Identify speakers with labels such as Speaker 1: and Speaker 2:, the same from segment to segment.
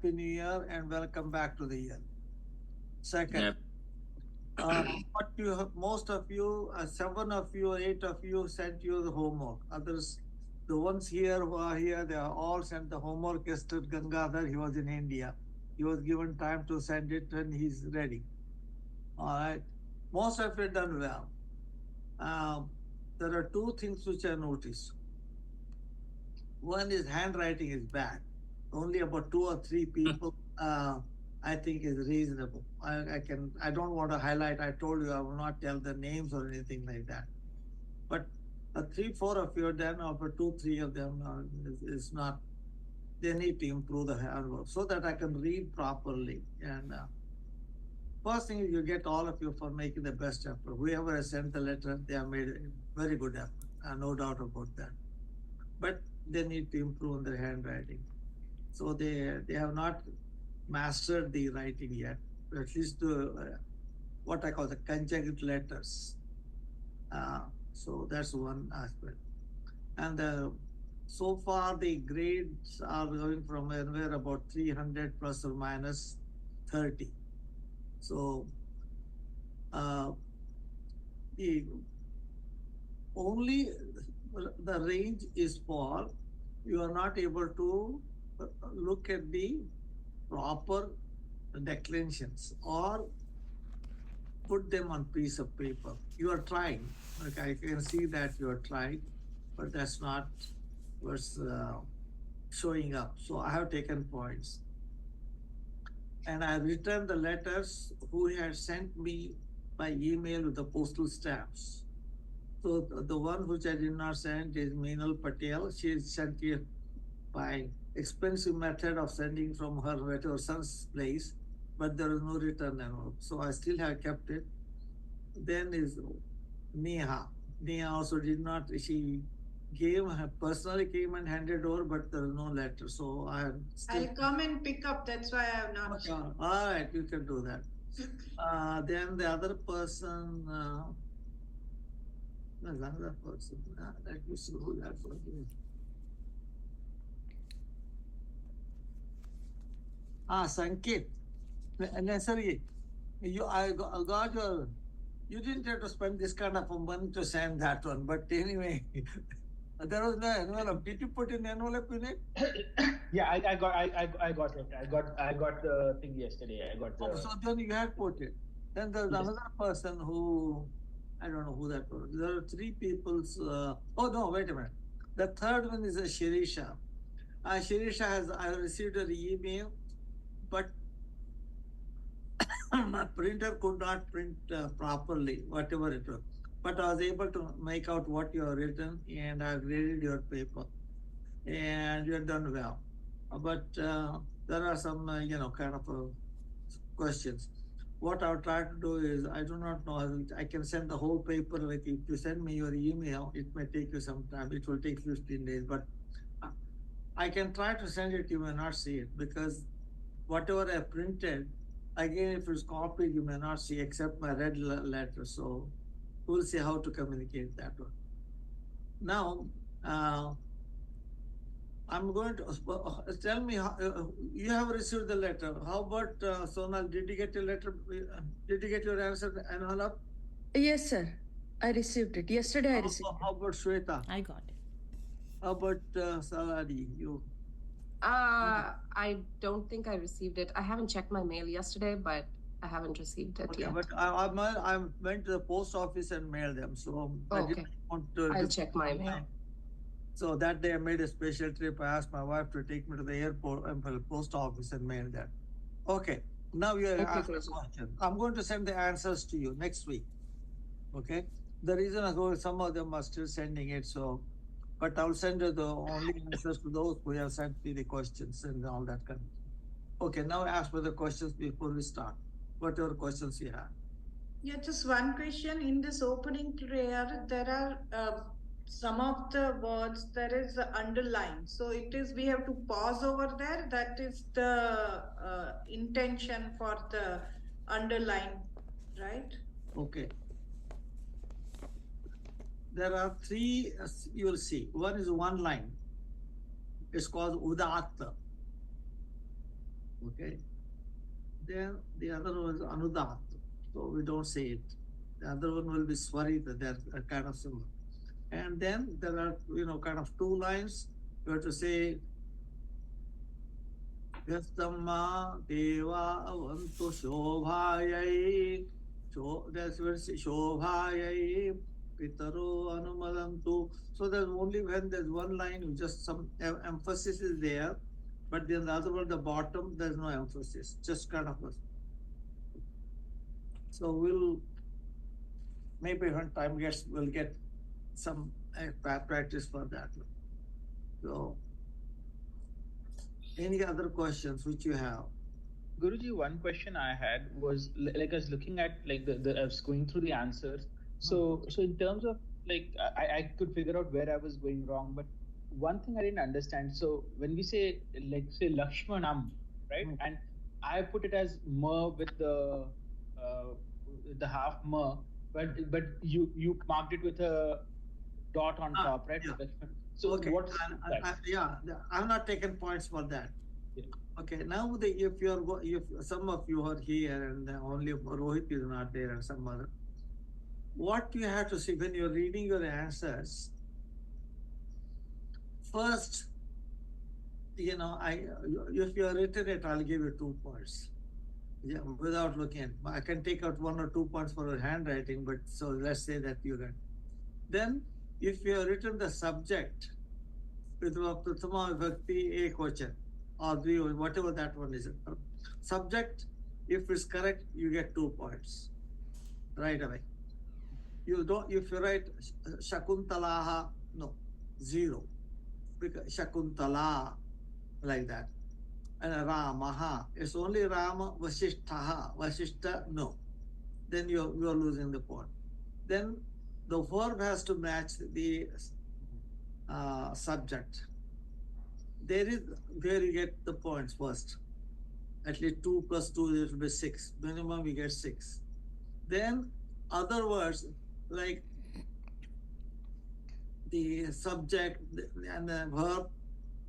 Speaker 1: Happy New Year and welcome back to the year. Second,
Speaker 2: Yep.
Speaker 1: what you have, most of you, 7 of you, 8 of you sent you the homework. Others, the ones here who are here, they are all sent the homework yesterday. Gangadhar, he was in India. He was given time to send it and he's ready. All right. Most of it done well. There are two things which I noticed. One is handwriting is bad. Only about 2 or 3 people, I think, is reasonable. I don't want to highlight. I told you I will not tell the names or anything like that. But 3, 4 of you, then over 2, 3 of them is not. They need to improve the handwork so that I can read properly. And first thing is you get all of you for making the best effort. Whoever has sent the letter, they have made a very good effort. No doubt about that. But they need to improve on their handwriting. So they have not mastered the writing yet, at least the what I call the conjugate letters. So that's one aspect. And so far the grades are going from anywhere about 300 plus or minus 30. So the only the range is for you are not able to look at the proper declensions or put them on piece of paper. You are trying. Like I can see that you are trying, but that's not what's showing up. So I have taken points. And I returned the letters who had sent me by email with the postal stamps. So the one which I did not send is Meenal Patel. She sent it by expensive method of sending from her son's place, but there is no return envelope. So I still have kept it. Then is Neha. Neha also did not, she personally came and handed over, but there is no letter. So
Speaker 3: I'll come and pick up. That's why I have not.
Speaker 1: Okay. All right, you can do that. Then the other person, there's another person. Let me see who that was. Sanket. Necessary. I got your. You didn't have to spend this kind of a money to send that one, but anyway, there was no envelope. Did you put an envelope in it?
Speaker 4: Yeah, I got it. I got the thing yesterday. I got the.
Speaker 1: So then you had put it. Then there's another person who I don't know who that was. There are 3 people's. Oh no, wait a minute. The third one is a Shirisha. Shirisha I received an email, but my printer could not print properly, whatever it was. But I was able to make out what you have written, and I graded your paper, and you have done well. But there are some, kind of questions. What I'll try to do is, I do not know, I can send the whole paper. Like if you send me your email, it may take you some time. It will take 15 days, but I can try to send it. You may not see it because whatever I printed, again, if it's copied, you may not see except my red letter. So we'll see how to communicate that one. Now, I'm going to tell me how, you have received the letter. How about Sonal? Did you get your letter? Did you get your answer envelope?
Speaker 5: Yes, sir. I received it. Yesterday I received it.
Speaker 1: How about Shweta?
Speaker 6: I got it.
Speaker 1: How about Saladi? You?
Speaker 7: I don't think I received it. I haven't checked my mail yesterday, but I haven't received it yet.
Speaker 1: But I went to the post office and mailed them. So I didn't want to.
Speaker 7: I'll check my mail.
Speaker 1: So that day I made a special trip. I asked my wife to take me to the airport and post office and mail that. Okay. Now you ask a question. I'm going to send the answers to you next week. Okay. The reason I go, some of them are still sending it. So, but I'll send you the only answers to those who have sent me the questions and all that kind of thing. Okay. Now ask for the questions before we start. Whatever questions you have.
Speaker 3: Yeah, just one question. In this opening prayer, there are some of the words there is underline. So it is we have to pause over there. That is the intention for the underline, right?
Speaker 1: Okay. There are 3, you will see. One is one line. It's called Udatta. Okay. Then the other one is Anudat. So we don't say it. The other one will be Swarita. They're kind of similar. And then there are, kind of two lines. You have to say, Yastamma Deva Avantu Shobhayai. That's where it's Shobhayai. Pitaro Anumadantu. So there's only when there's one line, just some emphasis is there. But then the other one, the bottom, there's no emphasis. Just kind of. So we'll maybe when time gets, we'll get some practice for that. So, any other questions which you have?
Speaker 4: Guruji, one question I had was like I was looking at like I was going through the answers. So in terms of like I could figure out where I was going wrong, but one thing I didn't understand. So when we say like say Lakshmanam, right? And I put it as ma with the half ma, but you marked it with a dot on top, right?
Speaker 1: Yeah.
Speaker 4: So
Speaker 1: okay.
Speaker 4: what's
Speaker 1: yeah, I'm not taking points for that.
Speaker 4: Yeah.
Speaker 1: Okay, now if some of you are here and only Rohit is not there and some other, what you have to see when you're reading your answers, first, if you are written it, I'll give you 2 points. Yeah, without looking at, I can take out 1 or 2 points for your handwriting, but so let's say that you read. Then, if you have written the subject with Prathama Vibhakti Ekvachan or whatever that one is, subject, if it's correct, you get 2 points right away. You don't, if you write Shakuntalaha, no, 0. Because Shakuntala, like that. And Ramaha, it's only Rama, Vasishtaha, Vasishta, no. Then you are losing the point. Then the verb has to match the subject. There you get the points first. At least 2 plus 2, it will be 6. Minimum we get 6. Then other words like the subject and the verb.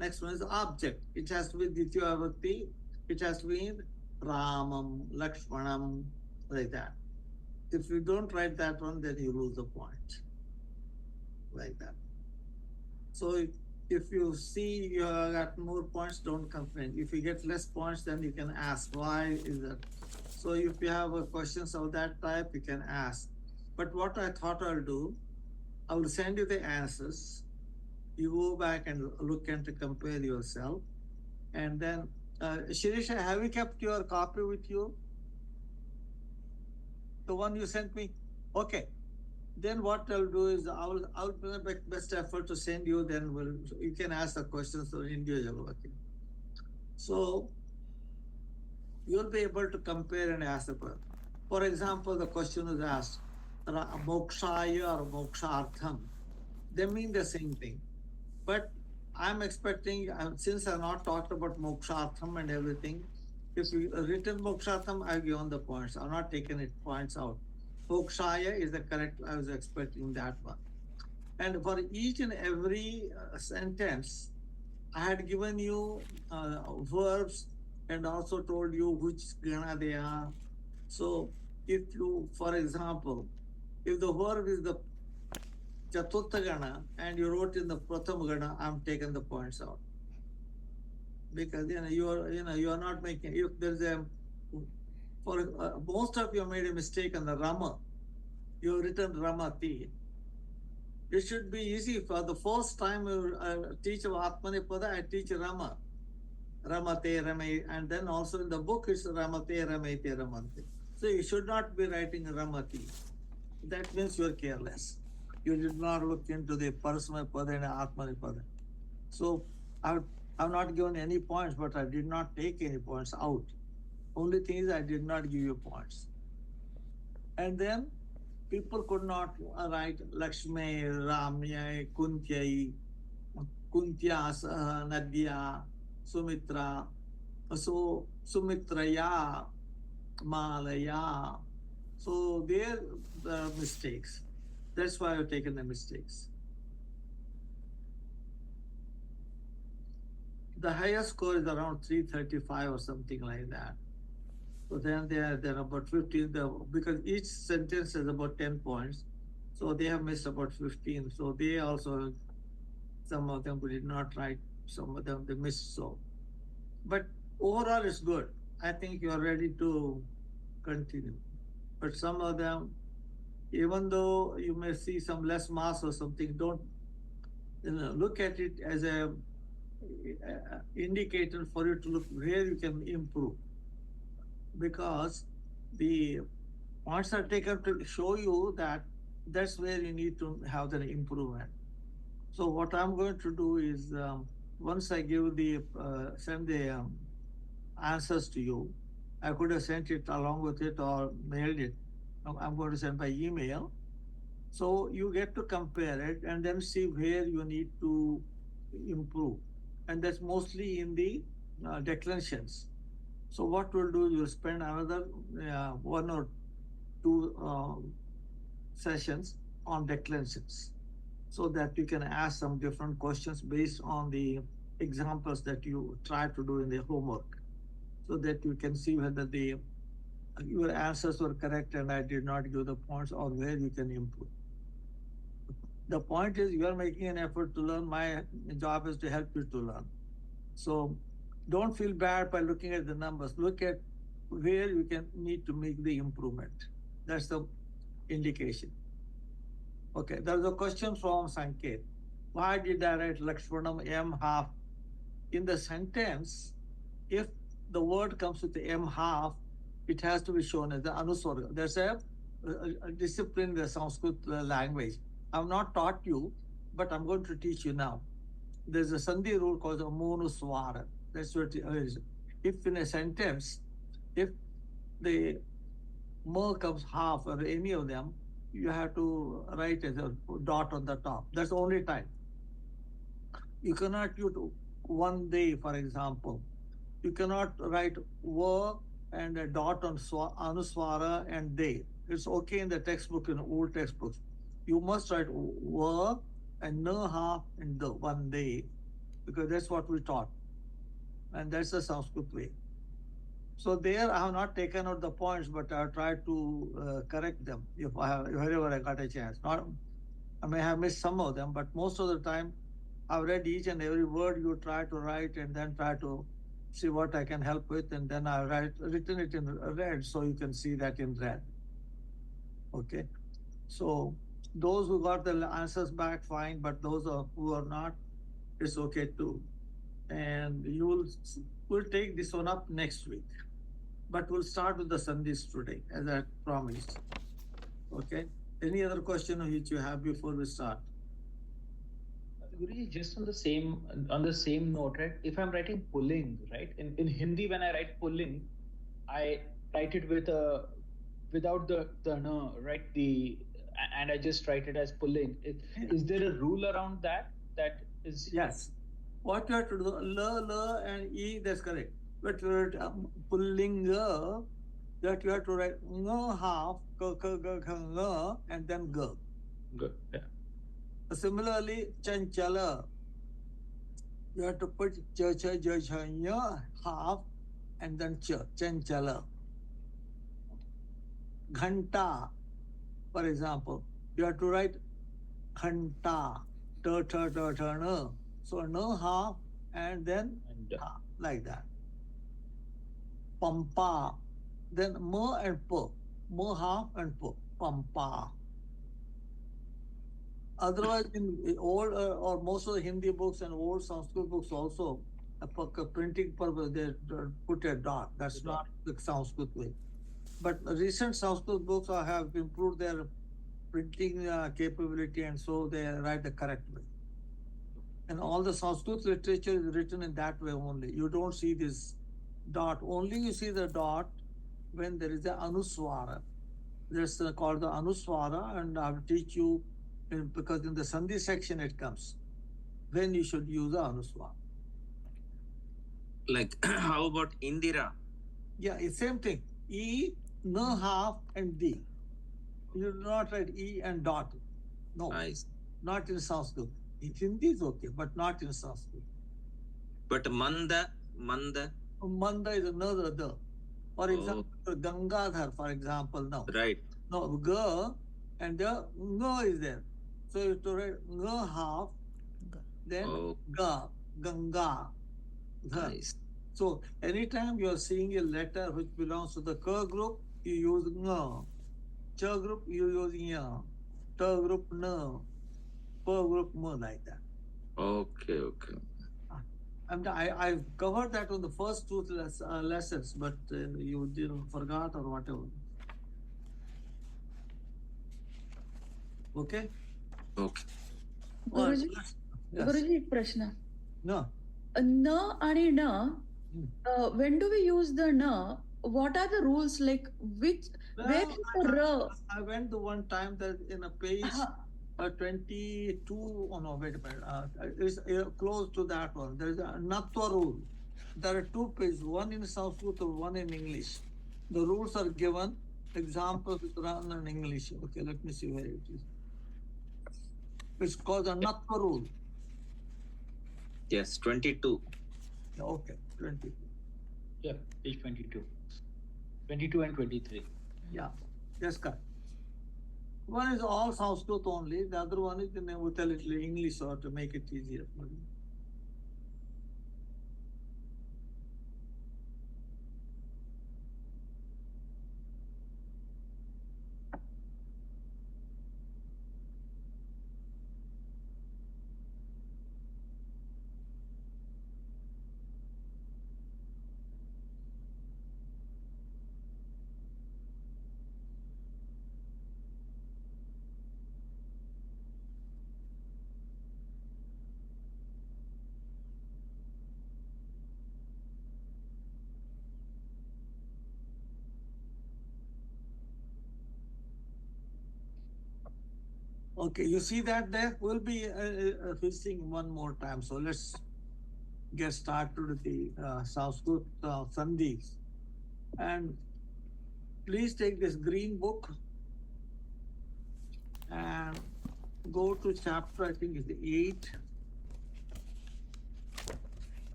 Speaker 1: Next one is object. It has to be Ditya Vibhakti. It has to be Ramam, Lakshmanam, like that. If you don't write that one, then you lose the point. Like that. So if you see you got more points, don't complain. If you get less points, then you can ask why is that. So if you have questions of that type, you can ask. But what I thought I'll do, I will send you the answers. You go back and look and to compare yourself. And then, Shirisha, have you kept your copy with you? The one you sent me? Okay. Then what I'll do is I'll put my best effort to send you, then you can ask the questions individually. Okay. So you'll be able to compare and ask the question. For example, the question is asked, mokshaya or mokshartham. They mean the same thing. But I'm expecting, since I've not talked about mokshartham and everything, if you written mokshartham, I've given the points. I'm not taking it points out. Mokshaya is the correct, I was expecting that one. And for each and every sentence, I had given you verbs and also told you which gana they are. So if you, for example, if the verb is the Chaturtha Gana and you wrote in the Pratham Gana, I'm taking the points out. Because you are not making, if there's most of you made a mistake on the Rama. You have written Ramati. It should be easy. For the first time you teach Atmanipada, I teach Rama. Ramate, Rame, and then also in the book it's Ramate, Ramete, Ramante. So you should not be writing Ramati. That means you are careless. You did not look into the Parasma Pada and Atmanipada. So I've not given any points, but I did not take any points out. Only thing is I did not give you points. And then people could not write Lakshmi, Ramya, Kuntyai, Kuntya, Nadya, Sumitra. So Sumitraya, Malaya. So there are mistakes. That's why I've taken the mistakes. the highest score is around 335 or something like that. So then they're about 15, because each sentence has about 10 points. So they have missed about 15. So they also, some of them did not write, some of them they missed. So, but overall it's good. I think you are ready to continue. But some of them, even though you may see some less marks or something, don't look at it as a indicator for you to look where you can improve, because the points are taken to show you that that's where you need to have the improvement. So what I'm going to do is, once I give the send the answers to you, I could have sent it along with it or mailed it. I'm going to send by email. So you get to compare it and then see where you need to improve. And that's mostly in the declensions. So what we'll do, you'll spend another 1 or 2 sessions on declensions, so that you can ask some different questions based on the examples that you try to do in the homework, so that you can see whether your answers were correct and I did not give the points, or where you can improve. The point is, you are making an effort to learn. My job is to help you to learn. So don't feel bad by looking at the numbers. Look at where you can need to make the improvement. That's the indication. Okay, there's a question from Sanket. Why did I write Lakshmanam M half? In the sentence, if the word comes with the M half, it has to be shown as the Anuswara. There's a discipline in the Sanskrit language. I've not taught you, but I'm going to teach you now. There's a Sandhi rule called the Monuswara. That's what it is. If in a sentence, if the mo comes half or any of them, you have to write as a dot on the top. That's the only time. You cannot use one day, for example. You cannot write wa and a dot on anuswara and day. It's okay in the textbook, in old textbooks. You must write wa and na half and the one day, because that's what we taught. And that's the Sanskrit way. So there I have not taken out the points, but I have tried to correct them wherever I got a chance. Not, I may have missed some of them, but most of the time I've read each and every word you try to write, and then try to see what I can help with, and then I've written it in red, so you can see that in red. Okay, so those who got the answers back, fine, but those who are not, it's okay too. And we'll take this one up next week, but we'll start with the Sandhis today, as I promised. Okay, any other question which you have before we start?
Speaker 4: Guruji, just on the same note, right? If I'm writing pulling, right? In Hindi, when I write pulling, I write it without the no, right? And I just write it as pulling. Is there a rule around that? That is,
Speaker 1: yes. What you have to do, la and e, that's correct. But pulling that you have to write nga half, ka, and then ga.
Speaker 4: Good. Yeah.
Speaker 1: Similarly, chanchala, you have to put cha, half, and then chanchala. Ghanta, for example, you have to write ghanta, ta, so no half, and then ha, like that. Pampa, then mo and po, mo half and po, pampa. Otherwise, in old or most of the Hindi books and old Sanskrit books also, for printing purpose, they put a dot. That's not the Sanskrit way. But recent Sanskrit books have improved their printing capability, and so they write the correct way. And all the Sanskrit literature is written in that way only. You don't see this dot. Only you see the dot when there is the Anuswara. That's called the Anuswara, and I will teach you, because in the Sandhi section it comes, when you should use the Anuswara.
Speaker 2: Like, how about Indira?
Speaker 1: Yeah, it's same thing. E, no half, and D. You do not write E and dot. No,
Speaker 2: Nice.
Speaker 1: not in Sanskrit. In Hindi is okay, but not in Sanskrit.
Speaker 2: But manda.
Speaker 1: Manda is another the. For example, Gangadhar, for example, now.
Speaker 2: Right.
Speaker 1: No, Ga and the Nga is there. So you have to write Nga half, then Ga, Ganga. Dha.
Speaker 2: Nice.
Speaker 1: So anytime you are seeing a letter which belongs to the Ka group, you use Nga. Cha group, you use Ya. Ta group, Na. Pa group, Ma, like that.
Speaker 2: Okay.
Speaker 1: I've covered that on the first two lessons, but you didn't forgot or whatever. Okay?
Speaker 2: Okay.
Speaker 5: Guruji,
Speaker 1: Yes.
Speaker 5: Guruji, एक प्रश्न.
Speaker 1: No.
Speaker 5: न आणि न. When do we use the na? What are the rules? Like which? Where is the ra?
Speaker 1: I went to one time that in a page 22. Oh no, wait a minute. It's close to that one. There is a Natwa rule. There are two pages, one in Sanskrit or one in English. The rules are given. Examples is written in English. Okay, let me see where it is. It's called the Natwa rule.
Speaker 2: Yes, 22.
Speaker 1: Okay, 22.
Speaker 4: Yeah, page 22. 22 and 23.
Speaker 1: Yeah, yes, correct. One is all Sanskrit only, the other one is with a little English or to make it easier for you. Okay, you see that there? We'll be visiting one more time. So let's get started with the Sanskrit Sandhis. And please take this green book and go to chapter, I think it's 8.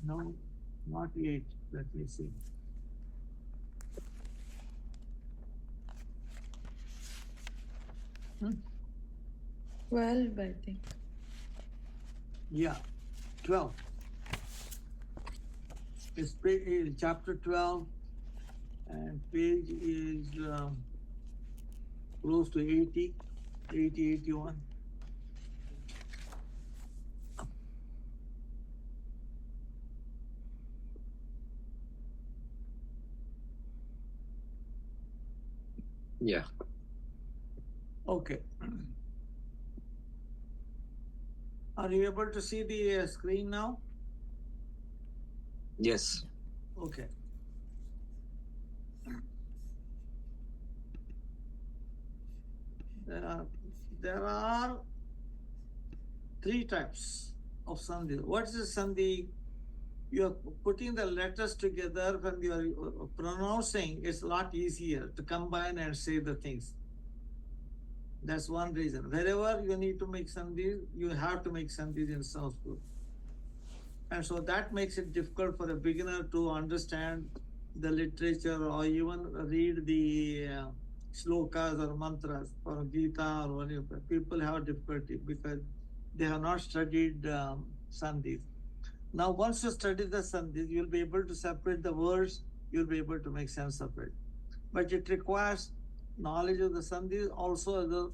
Speaker 1: No, not 8. Let me see.
Speaker 5: 12, I think.
Speaker 1: Yeah, 12. It's chapter 12, and page is close to 80, 81.
Speaker 2: Yeah.
Speaker 1: Okay. Are you able to see the screen now?
Speaker 2: Yes.
Speaker 1: Okay. There are 3 types of sandhi. What is a sandhi? You are putting the letters together. When you are pronouncing, it's a lot easier to combine and say the things. That's one reason. Wherever you need to make sandhis, you have to make sandhis in Sanskrit. And so that makes it difficult for a beginner to understand the literature or even read the slokas or mantras or Gita or whatever. People have difficulty because they have not studied sandhis. Now, once you study the sandhis, you'll be able to separate the words, you'll be able to make sense of it. But it requires knowledge of the sandhis, also the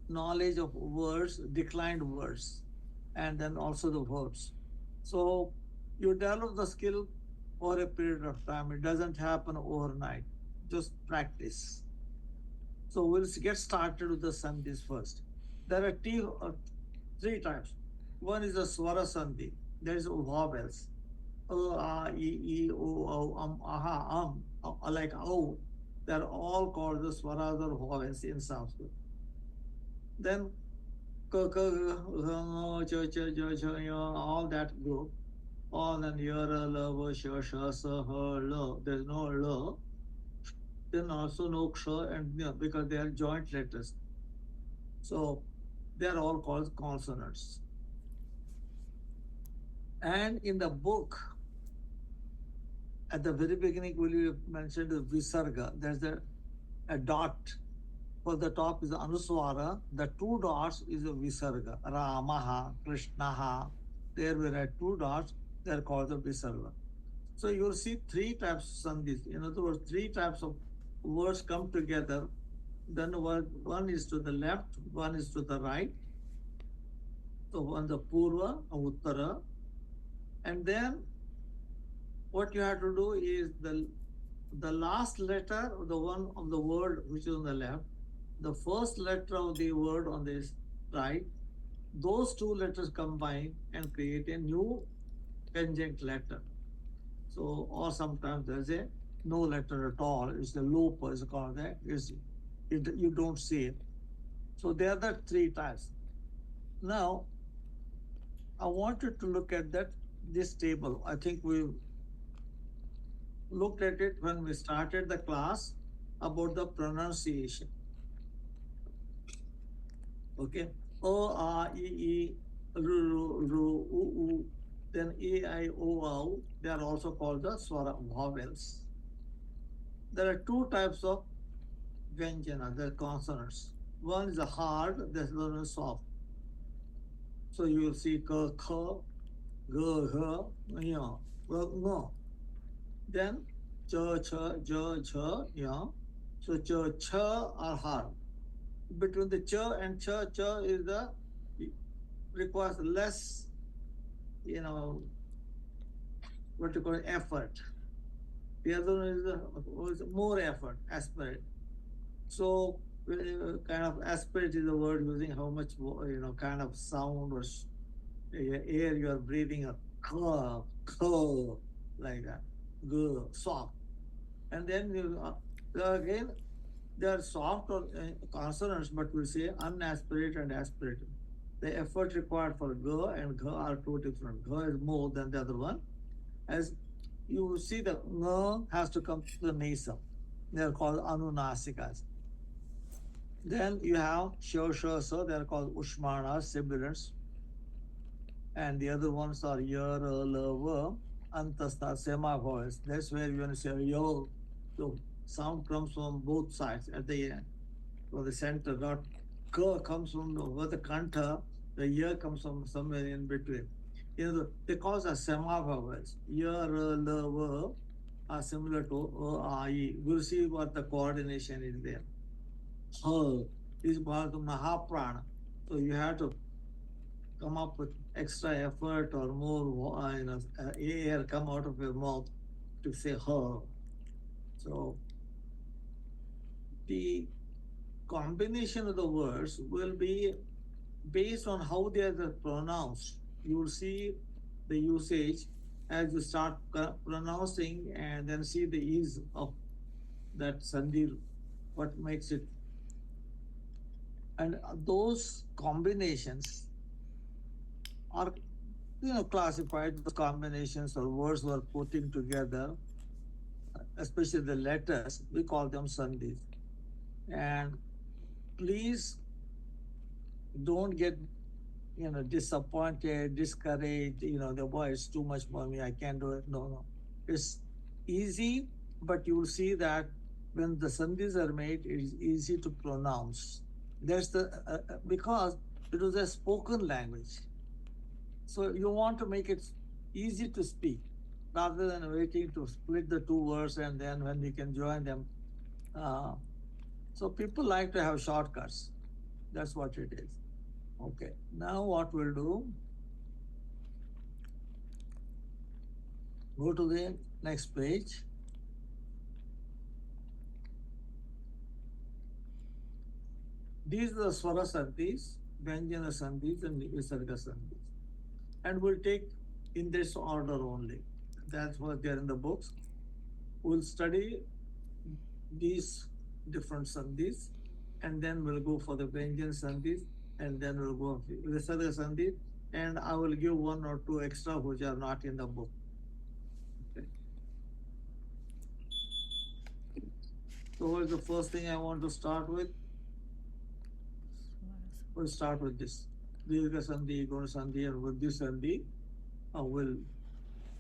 Speaker 1: knowledge of words, declined words, and then also the verbs. So you develop the skill over a period of time. It doesn't happen overnight. Just practice. So we'll get started with the sandhis first. There are 3 types. One is the swara sandhi. There is vowels. Like O. They're all called the swaras or vowels in Sanskrit. Then all that group, all and yara, lava, shasha, saha, lo. There's no lo. Then also no ksha and because they are joint letters. So they are all called consonants. And in the book, at the very beginning, we mentioned the visarga. There's a dot. For the top is the anuswara. The two dots is a visarga. Ramaha, Krishnaha. There we write two dots. They're called the visarga. So you'll see three types of sandhis. In other words, three types of words come together. Then one is to the left, one is to the right. So one the purva, uttara. And then what you have to do is the last letter of the one of the word which is on the left, the first letter of the word on this right, those two letters combine and create a new conjunct letter. So, or sometimes there's a no letter at all. It's the lopa is called that. You don't see it. So there are the three types. Now, I wanted to look at this table. I think we looked at it when we started the class about the pronunciation. Okay. O, A, E, E, Ru, U. Then A, I, O, Au. They are also called the swara vowels. There are two types of vyanjana, the consonants. One is hard, the other one is soft. So you will see ka, kha, ga, ha, ya, no. Then cha, cha, ja, cha, ya. So cha, cha are hard. Between the cha and cha is requires less, what you call effort. The other one is more effort, aspirate. So kind of aspirate is the word using how much kind of sound or air you are breathing up, like that, soft. And then again they are soft or consonants, but we say unaspirated and aspirated. The effort required for ga and gha are two different. Gha is more than the other one. As you see, the ng has to come to the nasal. They are called anunasikas. Then you have so they are called ushmanas, sibilants. And the other ones are yar, la, antasta, semavowels. That's where you want to say yo. So sound comes from both sides at the end. For the center, not ka comes from over the kanta, the ya comes from somewhere in between. They call us semavowels. Yar, la, are similar to I. We'll see what the coordination is there. Ha is part of Mahaprana. So you have to come up with extra effort or more air come out of your mouth to say ha. So the combination of the words will be based on how they are pronounced. You will see the usage as you start pronouncing and then see the ease of that sandhi, what makes it. And those combinations are classified. Those combinations or words were putting together, especially the letters, we call them sandhis. And please don't get disappointed, discouraged, the boy is too much for me, I can't do it. No. It's easy, but you will see that when the sandhis are made, it is easy to pronounce. That's because it was a spoken language. So you want to make it easy to speak rather than waiting to split the two words and then when we can join them. So people like to have shortcuts. That's what it is. Okay, now what we'll do, go to the next page. These are the swara sandhis, vyanjana sandhis, and visarga sandhis. And we'll take in this order only. That's what they're in the books. We'll study these different sandhis, and then we'll go for the vyanjana sandhis, and then we'll go for visarga sandhis, and I will give one or two extra which are not in the book. Okay. So what is the first thing I want to start with? We'll start with this. Dirgha Sandhi, Guna Sandhi, and Vruddhi Sandhi. We'll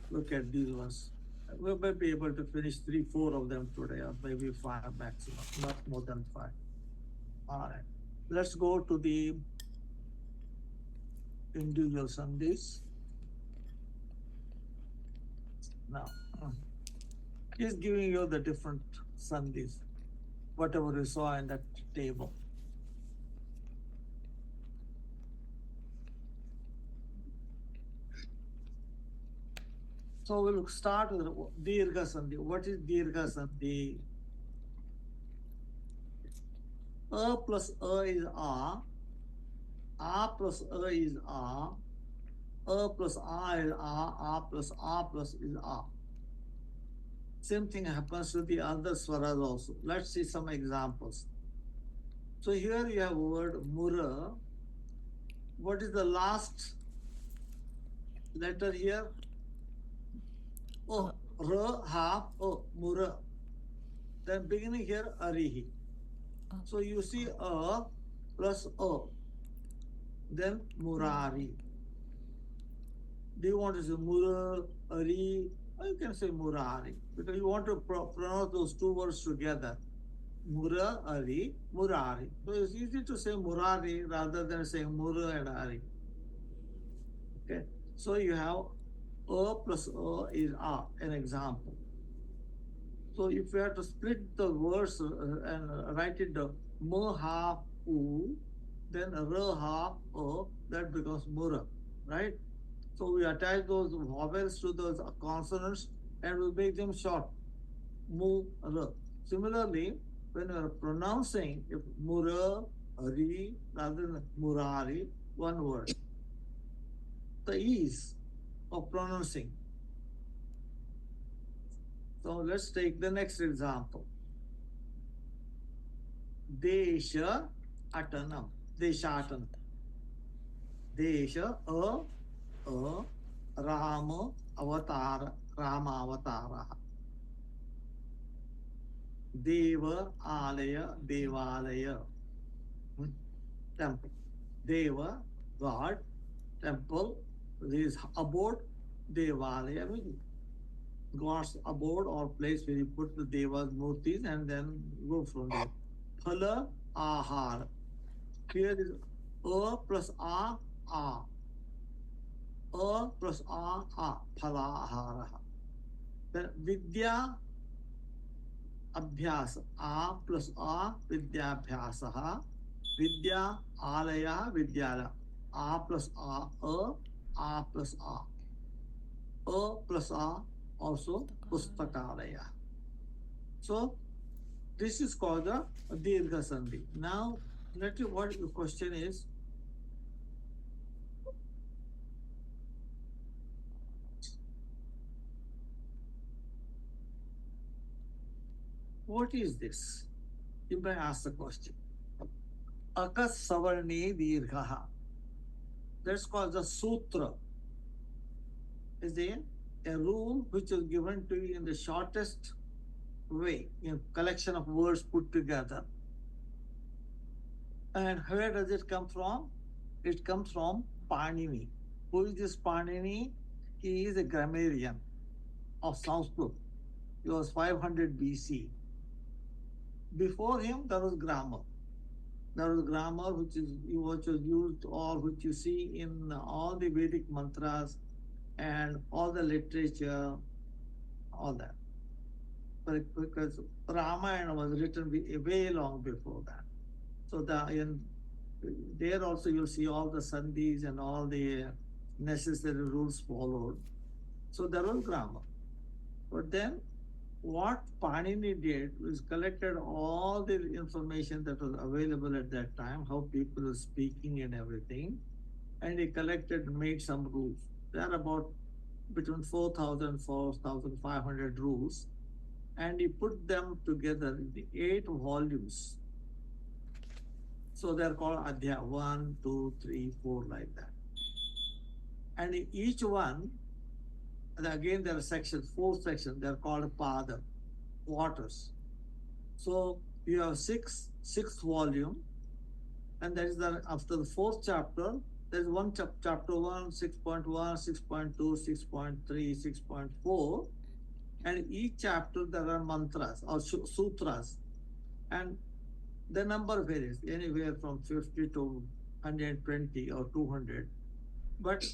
Speaker 1: look at these ones. We may be able to finish 3-4 of them today, or maybe 5 maximum, not more than 5. All right. Let's go to the individual sandhis. Now, he's giving you the different sandhis, whatever you saw in that table. So we'll start with Dirgha Sandhi. What is Dirgha Sandhi? A plus A is A plus A is A plus A is A plus A plus is A. Same thing happens to the other swaras also. Let's see some examples. So here you have word Mura. What is the last letter here? Oh, Ra, half, oh, Mura. Then beginning here, Arihi. So you see A plus A. Then Murari. Do you want to say Mura, Ari? Or you can say Murari. Because you want to pronounce those two words together. Mura, Ari, Murari. So it's easy to say Murari rather than saying Mura and Ari. Okay. So you have A plus A is A, an example. So if you have to split the words and write it down, Mu half U, then Ra half A, that becomes Mura, right? So we attach those vowels to those consonants and we make them short. Mu, Ra. Similarly, when you are pronouncing, if Mura, Ari, rather than Murari, one word. The ease of pronouncing. So let's take the next example. Desha Atanam. Deshatanam. Desha Rama Avatara. Rama Avatara. Deva Alaya Devalaya. Temple. Deva, God, temple, this abode, Devalaya, God's abode or place where you put the Devas murtis and then go from there. Phala Ahar. Here is A plus A. A plus A. Phala Ahara. Then Vidya Abhyasa. A plus A. Vidya Abhyasa. Vidya Alaya Vidyala. A plus A. A plus A. A plus A also Pustakalaya. So this is called the Dirgha Sandhi. Now let me, what the question is, what is this? You may ask the question. Akas Savarni Dirghaha. That's called the Sutra. Is a rule which is given to you in the shortest way, in collection of words put together. And where does it come from? It comes from Panini. Who is this Panini? He is a grammarian of Sanskrit. He was 500 BC. Before him, there was grammar. There was grammar which was used or which you see in all the Vedic mantras and all the literature, all that. Because Ramayana was written way long before that. So there also you'll see all the sandhis and all the necessary rules followed. So there was grammar. But then what Panini did was collected all the information that was available at that time, how people were speaking and everything, and he collected and made some rules. There are about between 4,000 and 4,500 rules, and he put them together in the 8 volumes. So they're called Adhyaya 1, 2, 3, 4, like that. And in each one, and again there are sections, 4 sections, they're called Pada, quarters. So you have sixth volume, And that is after the fourth chapter, there is one chapter 1, 6.1, 6.2, 6.3, 6.4. And each chapter there are mantras or sutras. And the number varies anywhere from 50 to 120 or 200. But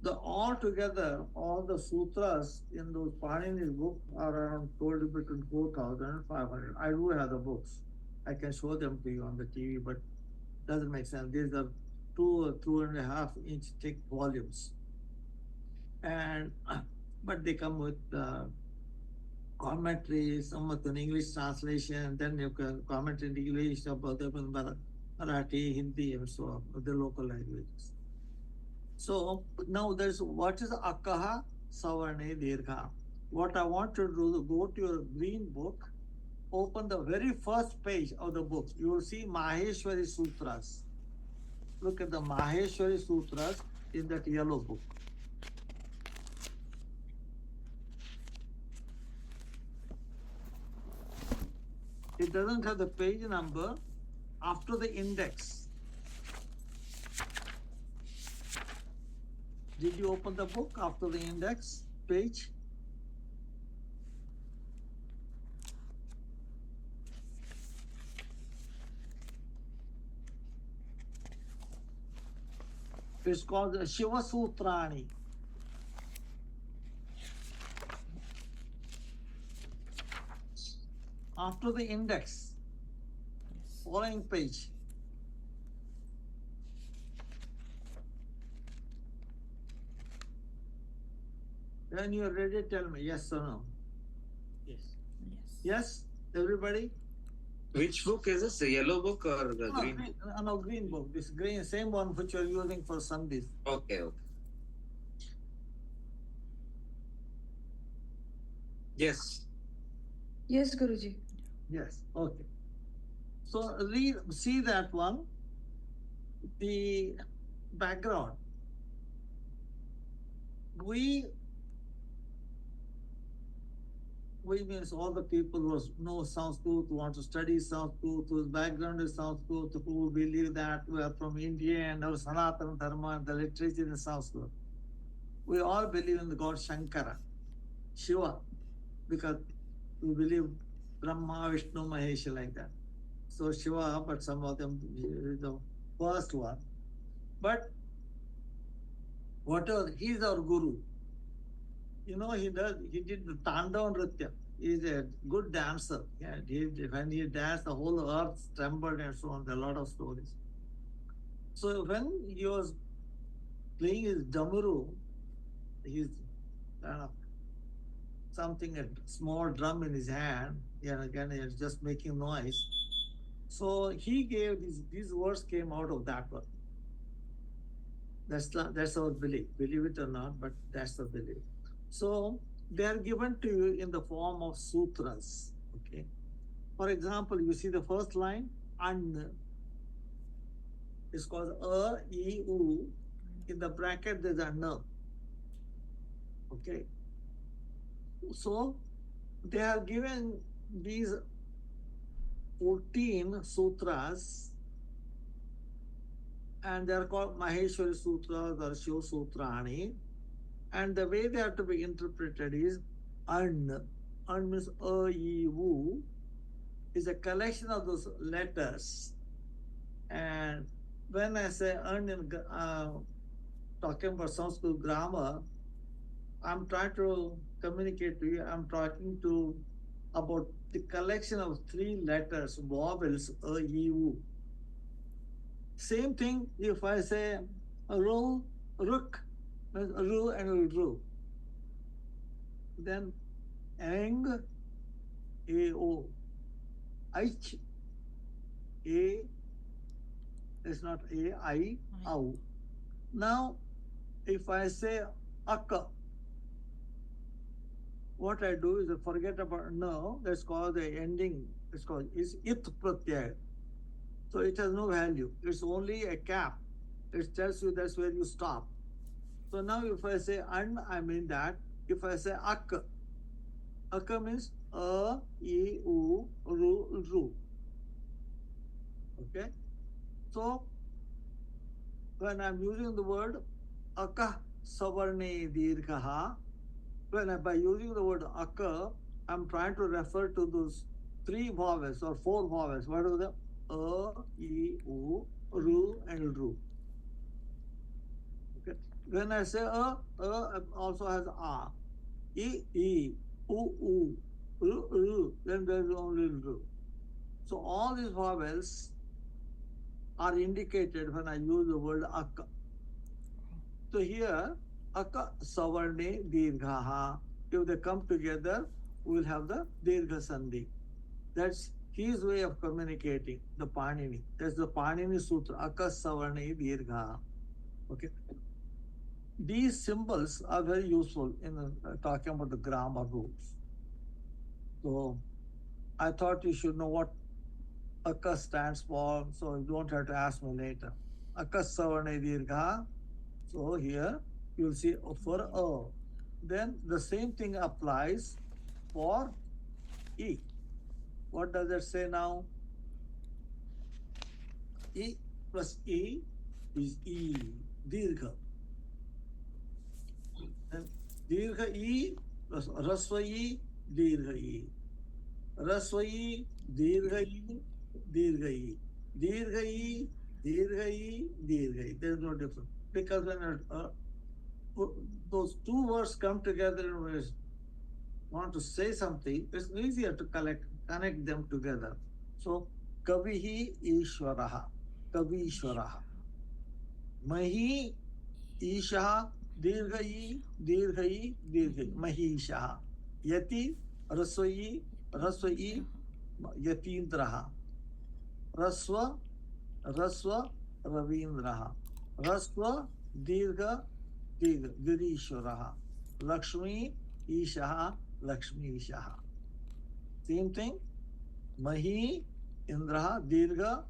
Speaker 1: all together, all the sutras in those Panini's book are around told between 4,000 and 500. I do have the books. I can show them to you on the TV, but doesn't make sense. These are 2.5 inch thick volumes. And but they come with commentary, some with an English translation, then you can comment in English about them in Marathi, Hindi, and so on, the local languages. So now there's what is Akaha Savarne Dirgha. What I want to do is go to your green book, open the very first page of the book. You will see Maheshwari Sutras. Look at the Maheshwari Sutras in that yellow book. It doesn't have the page number after the index. Did you open the book after the index page? It's called the Shiva Sutrani. After the index, following page. When you're ready, tell me yes or no.
Speaker 4: Yes.
Speaker 1: Yes, everybody?
Speaker 2: Which book is this? The yellow book or the green?
Speaker 1: Green book. This green, same one which you're using for Sundays.
Speaker 2: Okay, okay. Yes.
Speaker 5: Yes, Guruji.
Speaker 1: Yes, okay. So see that one, the background. We means all the people who know Sanskrit, who want to study Sanskrit, whose background is Sanskrit, who believe that we are from India and our Sanatana Dharma and the literature in Sanskrit. We all believe in the god Shankara, Shiva, because we believe Brahma, Vishnu, Mahesh like that. So Shiva, but some of them, the first one. But whatever, he's our guru. You know, he did the Tandava Nritya. He's a good dancer. Yeah, when he danced, the whole earth trembled and so on. There are a lot of stories. So when he was playing his damuru, he's kind of something, a small drum in his hand, and again, he's just making noise. So he gave these words came out of that one. That's our belief. Believe it or not, but that's the belief. So they are given to you in the form of sutras. Okay. For example, you see the first line, An. It's called A, E, U. In the bracket, there's a N. Okay. So they are given these 14 sutras, and they are called Maheshwari Sutras or Shiva Sutrani. And the way they are to be interpreted is An. An means A, E, U is a collection of those letters. And when I say An in talking about Sanskrit grammar, I'm trying to communicate to you, I'm talking about the collection of 3 letters, vowels, A, E, U. Same thing if I say Ru, Ruk, Ru and Ru. Then Ang, A, O. Ich, A, it's not A, I, Au. Now, if I say Akka, what I do is I forget about no, that's called the ending, it's called is it pratyaya. So it has no value. It's only a cap. It tells you that's where you stop. So now if I say An, I mean that. If I say Ak, Ak means A, E, U, Ru, Ru. Okay? So when I'm using the word aka savarne dirghaha, by using the word aka, I'm trying to refer to those three vowels or four vowels. What are the a, e, u, ru, and ru? Okay. When I say also has a, e, u, ru, then there is only ru. So all these vowels are indicated when I use the word akka. So here, akka savarne dirghaha. If they come together, we will have the dirgha sandhi. That's his way of communicating, the Panini. That's the Panini Sutra, akka savarne dirghaha. Okay. These symbols are very useful in talking about the grammar rules. So I thought you should know what akka stands for, so you don't have to ask me later. Akka savarne dirgha. So here you will see for a. Then the same thing applies for e. What does it say now? E plus e is e, dirgha. Then dirgha e plus rasva e, dirgha e. Rasva e, dirgha e, dirgha e. Dirgha e, dirgha e, dirgha e. There's no difference. Because when those two words come together and we want to say something, it's easier to connect them together. So, Kavihi Ishwaraha, Kavi Ishwaraha. Mahi Ishaha, Dirghai, Dirghai, Dirghai, Mahishaha. Yati, Raswai, Raswai, Yatindraha. Raswa, Raswa, Ravindraha. Raswa, Dirgha, Dirgha, Girishwaraha. Lakshmi, Ishaha, Lakshmi Ishaha. Same thing. Mahi, Indraha, Dirgha,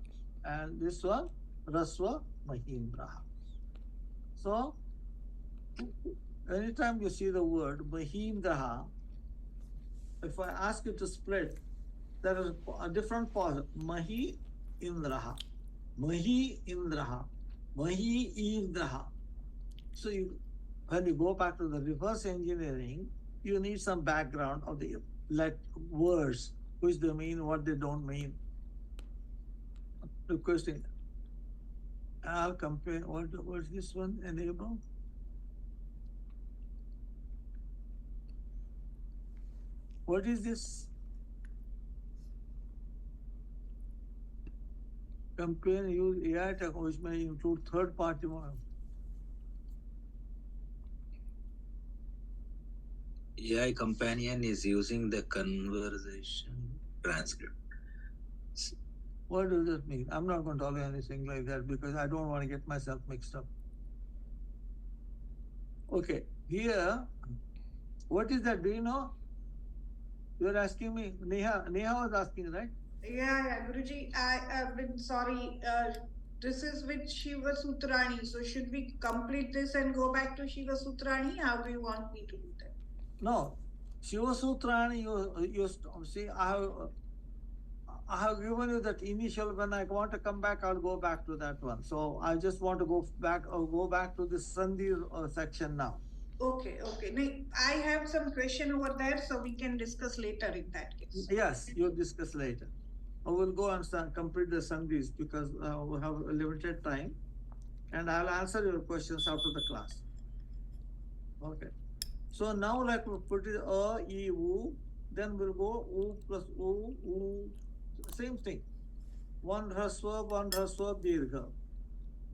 Speaker 1: and this one, Raswa, Mahindraha. So, anytime you see the word Mahindraha, if I ask you to split, there is a different pause. Mahi Indraha, Mahi Indraha, Mahi Indraha. So when you go back to the reverse engineering, you need some background of the words, which they mean, what they don't mean. Requesting, I'll compare, what's this one, enable? What is this? Compare, use AI tech, which may include third-party model.
Speaker 2: AI companion is using the conversation transcript.
Speaker 1: What does that mean? I'm not going to tell you anything like that because I don't want to get myself mixed up. Okay, here, what is that? Do you know? You're asking me. Neha was asking, right?
Speaker 3: Yeah, Guruji, I've been sorry. This is with Shiva Sutrani. So should we complete this and go back to Shiva Sutrani? How do you want me to do that?
Speaker 1: No, Shiva Sutrani, you see, I have given you that initial. When I want to come back, I'll go back to that one. So I just want to go back to this Sandhi section now.
Speaker 3: Okay. I have some question over there, so we can discuss later in that case.
Speaker 1: Yes, you'll discuss later. I will go and complete the Sandhis because we have a limited time, and I'll answer your questions after the class. Okay. So now like we put it e, u, then we'll go u plus u, same thing. One raswa, dirgha.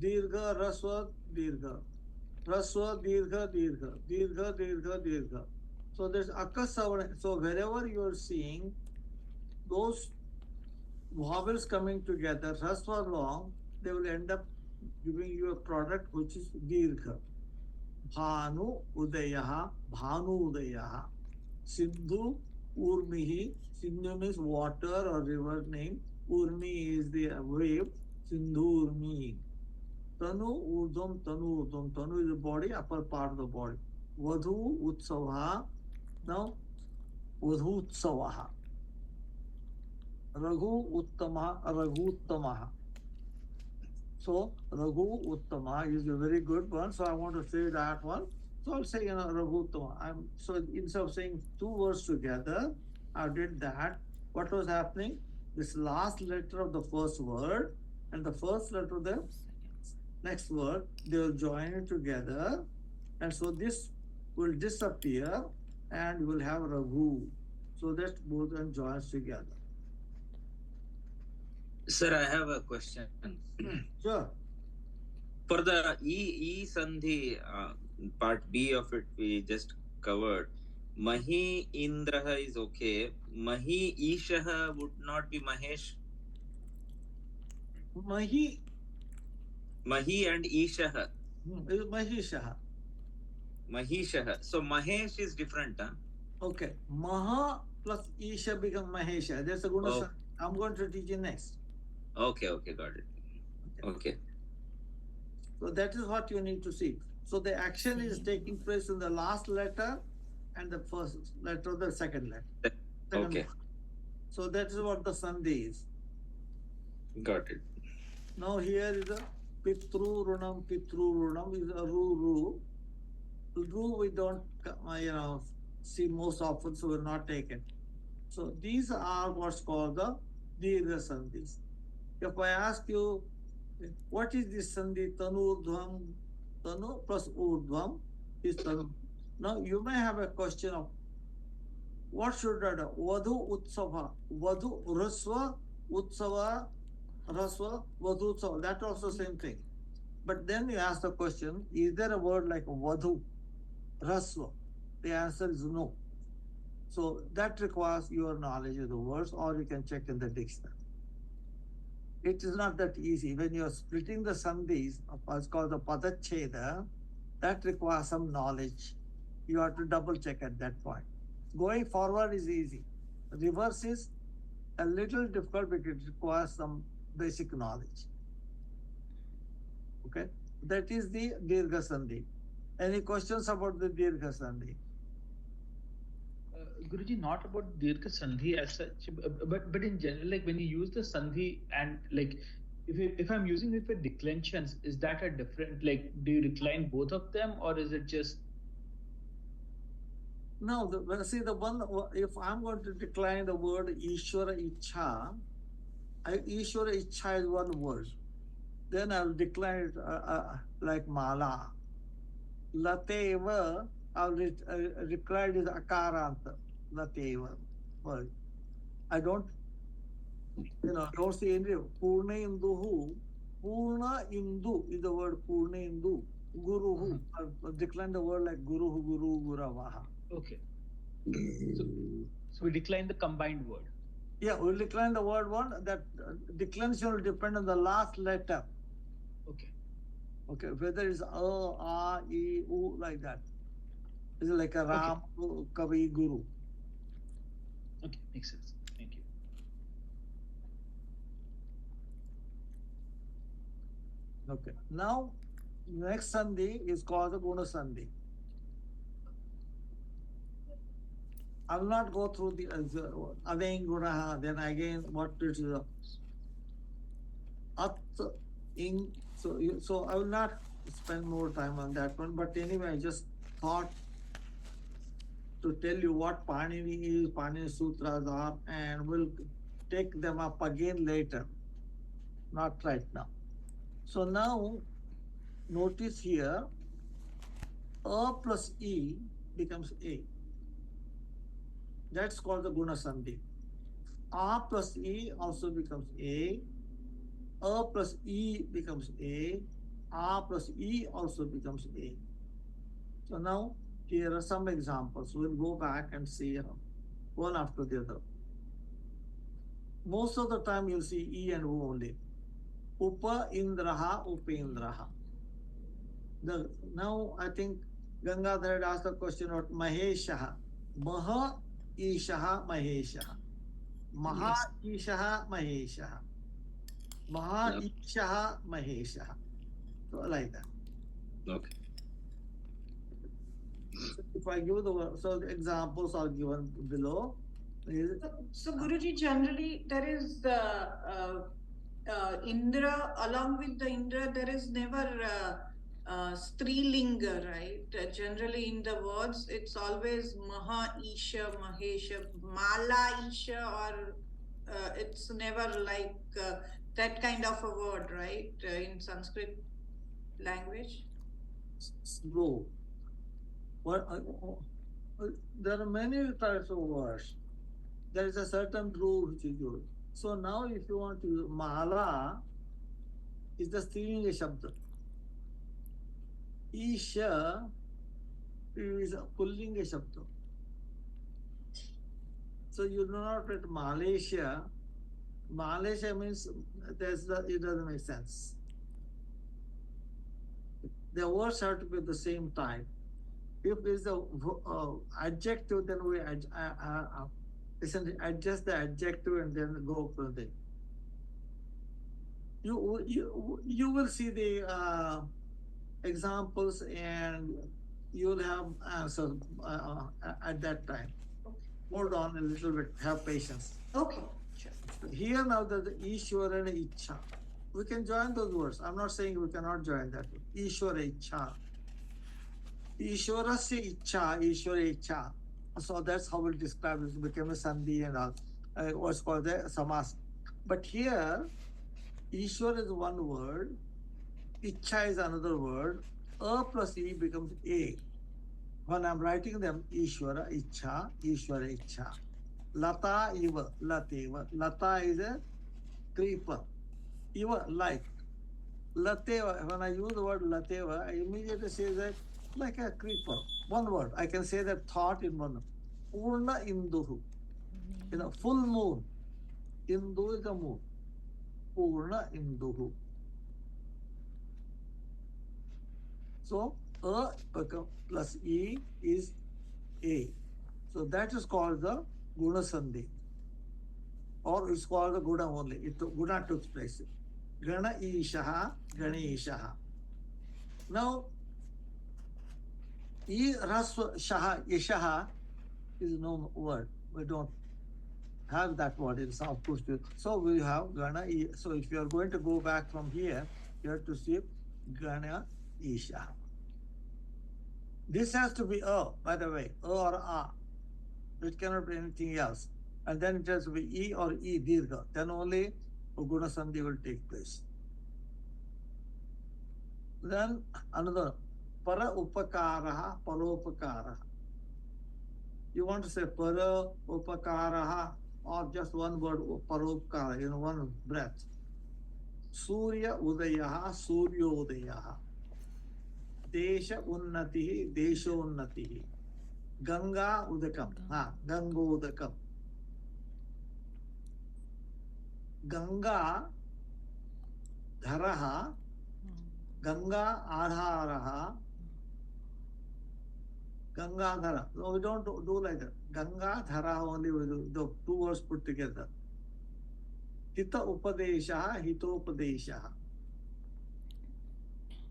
Speaker 1: Dirgha, raswa, dirgha. Raswa, dirgha, dirgha. Dirgha, dirgha, dirgha. So there's akasavana. So wherever you're seeing those vowels coming together, raswa long, they will end up giving you a product which is dirgha. Bhanu Udayaha, Bhanu Udayaha. Sindhu Urmihi. Sindhu means water or river name. Urmi is the wave. Sindhu Urmi. Tanu Urdham, Tanu Urdham. Tanu is the body, upper part of the body. Vadhu Utsavaha. Now, Vadhu Utsavaha. Raghu Uttamaha, Raghu Uttamaha. So Raghu Uttama is a very good one. So I want to say that one. So I'll say Raghu Uttama. So instead of saying two words together, I did that. What was happening? This last letter of the first word and the first letter of the next word, they will join it together, and so this will disappear, and you will have Raghu. So that both and joins together.
Speaker 2: Sir, I have a question.
Speaker 1: Sure.
Speaker 2: For the E Sandhi part B of it, we just covered. Mahi Indraha is okay. Mahi Ishaha would not be Mahesh.
Speaker 1: Mahi.
Speaker 2: Mahi and Ishaha.
Speaker 1: Is Mahishaha.
Speaker 2: Mahishaha. So Mahesh is different, huh?
Speaker 1: Okay. Maha plus Isha become Mahesha. That's a guna.
Speaker 2: Oh.
Speaker 1: I'm going to teach you next.
Speaker 2: Okay, got it. Okay.
Speaker 1: So that is what you need to see. So the action is taking place in the last letter and the first letter, the second letter.
Speaker 2: Okay.
Speaker 1: Letter. So that is what the Sandhi is.
Speaker 2: Got it.
Speaker 1: Now here is a Pitru Runam is a Ru. Ru we don't see most often, so we're not taken. So these are what's called the Dirgha Sandhis. If I ask you, what is this Sandhi? Tanu Urdhvam, Tanu plus Urdhvam is Tanu. Now you may have a question of what should I do? Vadhu Utsava, Vadhu Rasva, Utsava, Rasva, Vadhu Utsava. That's also same thing. But then you ask the question, is there a word like Vadhu, Rasva? The answer is no. So that requires your knowledge of the words, or you can check in the dictionary. It is not that easy. When you are splitting the sandhis, it's called the padacheda, that requires some knowledge. You have to double check at that point. Going forward is easy. Reverse is a little difficult because it requires some basic knowledge. Okay? That is the Dirgha Sandhi. Any questions about the Dirgha Sandhi?
Speaker 4: Guruji, not about Dirgha Sandhi as such, but in general, like when you use the Sandhi and like if I'm using it with declensions, is that a different, like do you decline both of them or is it just?
Speaker 1: No, see the one, if I'm going to decline the word Ishvara Ichha, Ishvara Ichha is one word. Then I'll decline it like Mala. Lateva, I'll decline it Akaranta. Lateva word. I don't see any Purna Induhu. Purna Indu is the word Purna Indu. Guruhu. I'll decline the word like Guruhu, Guru, Guravaha.
Speaker 4: Okay. So we decline the combined word.
Speaker 1: Yeah, we'll decline the word one. That declension will depend on the last letter. Okay, whether it's A, E, U, like that. It's like a Ram, Kavi, Guru.
Speaker 4: Okay, makes sense. Thank you.
Speaker 1: Okay, now next Sandhi is called the Guna Sandhi. I will not go through the again Gunaha, then again what it is. At, in, so I will not spend more time on that one, but anyway, I just thought to tell you what Panini is, Panini Sutras are, and we'll take them up again later, not right now. So now, notice here, A plus E becomes A. That's called the Guna Sandhi. A plus E also becomes A. A plus E becomes A. A plus E also becomes A. So now, here are some examples. We'll go back and see one after the other. Most of the time you'll see E and O only. Upa Indraha, Upendraha. Now I think Gangadhar had asked the question about Maheshaha. Maha Ishaha Maheshaha. Maha Ishaha Maheshaha. Maha Ishaha Maheshaha. So like that.
Speaker 2: Okay.
Speaker 1: If I give the examples are given below.
Speaker 3: So Guruji, generally there is a Indra, along with the Indra, there is never Strilinga, right? Generally in the words, it's always Maha Isha, Mahesha, Mala Isha, or it's never like that kind of a word, right? In Sanskrit language.
Speaker 1: Slow. There are many types of words. There is a certain rule which is used. So now if you want to use Mala, is the Strilinga Shabda. Isha is a Pullinga Shabda. So you do not write Malaysia. Malaysia means it doesn't make sense. The words have to be the same type. If it's the adjective, then we adjust the adjective and then go for the. You will see the examples and you will have answers at that time. Hold on a little bit. Have patience.
Speaker 3: Okay, sure.
Speaker 1: Here now the Ishwara and Icha. We can join those words. I'm not saying we cannot join that. Ishwara Icha. Ishwara se Icha, Ishwara Icha. So that's how we'll describe it. It became a Sandhi and all. What's called the Samas. But here, Ishwara is one word. Icha is another word. A plus E becomes A. When I'm writing them, Ishwara Icha, Ishwara Icha. Lata Iva, Lateva. Lata is a creeper. Iva, like. Lateva, when I use the word Lateva, I immediately say that like a creeper. One word. I can say that thought in one. Purna Induhu. Full moon. Indu is a moon. Purna Induhu. So, A plus E is A. So that is called the Guna Sandhi. Or it's called the Guna only. Guna took place. Gana Ishaha, Ganeshaha. Now, E Raswa Shaha, Ishaha is no word. We don't have that word in South Coast. So we have Gana. So if you are going to go back from here, you have to see Gana Ishaha. This has to be A, by the way, A or A. It cannot be anything else. And then it has to be E or E, Dirgha. Then only Guna Sandhi will take place. Then another, Para Upakaraha, Paropakaraha. You want to say Para Upakaraha or just one word, Paropakara, in one breath. Surya Udayaha, Suryo Udayaha. Desha Unnatihi, Desha Unnatihi. Ganga Udakam, Gango Udakam. Ganga Dharaha, Ganga Adharaha, Ganga Dhara. No, we don't do like that. Ganga Dhara only we do the two words put together. Hita Upadeshaha, Hitopadeshaha.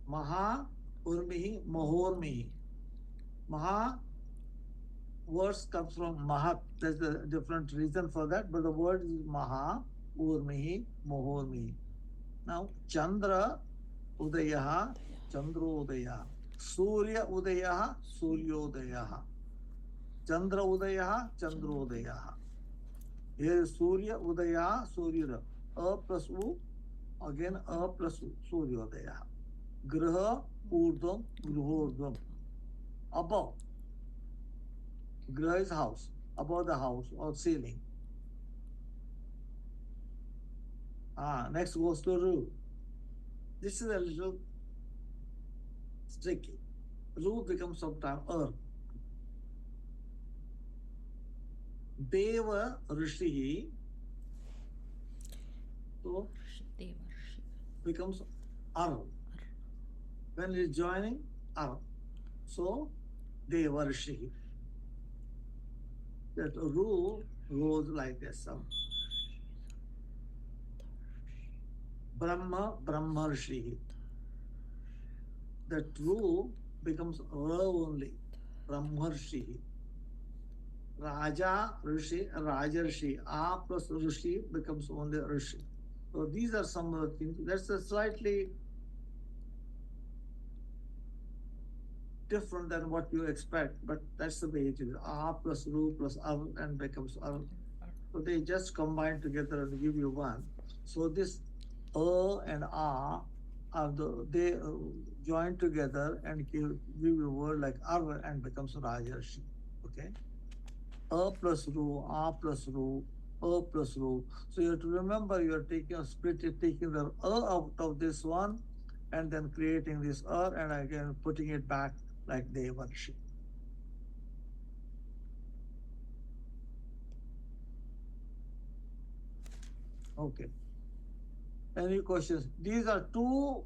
Speaker 1: Maha Urmihi, Mahormihi. Maha words comes from Mahat. There's a different reason for that, but the word is Maha, Urmihi, Mahormihi. Now, Chandra Udayaha, Chandro Udayaha. Surya Udayaha, Suryodayaha. Chandra Udayaha, Chandrodayaha. Here is Surya Udayaha, Surya. A plus U, again A plus U, Suryodayaha. Graha, Urdhvam, Gruhodhvam. Above. Graha is house, above the house or ceiling. Next goes to Ru. This is a little tricky. Ru becomes sometimes earth. Deva Rishi. So becomes Ar. When it is joining Ar. So Deva Rishi. That Ru goes like this. Brahma, Brahmarshi. That Ru becomes Ra only, Brahmarshi. Raja, Rishi, Rajarshi. A plus Rishi becomes only Rishi. So these are some of the things. That's a slightly different than what you expect, but that's the way it is. A plus ru plus ar and becomes ar. So they just combine together and give you one. So this and a are they join together and give you a word like ar and becomes rajarshi. Okay. A plus ru, a plus ru, a plus ru. So you have to remember you are taking a split, taking the out of this one and then creating this and again putting it back like they worship. Okay. Any questions? These are two,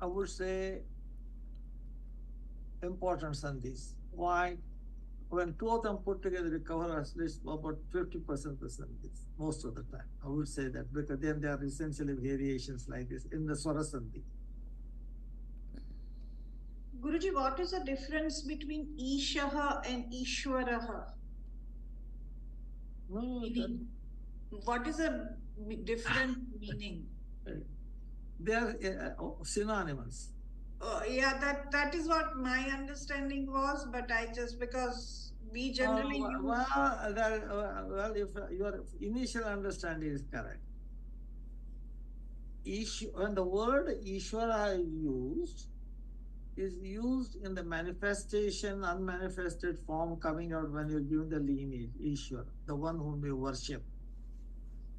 Speaker 1: I would say, important sandhis. Why? When two of them put together, we cover at least about 50% of the sandhis, most of the time. I would say that because then there are essentially variations like this in the swara sandhi.
Speaker 3: Guruji, what is the difference between Ishaha and Ishwaraha? Meaning, what is the different meaning?
Speaker 1: They are synonymous.
Speaker 3: Yeah, that is what my understanding was, but I just because we generally use.
Speaker 1: Well, if your initial understanding is correct, when the word Ishvara is used in the manifestation, unmanifested form coming out when you're given the lineage, Ishvara, the one whom you worship.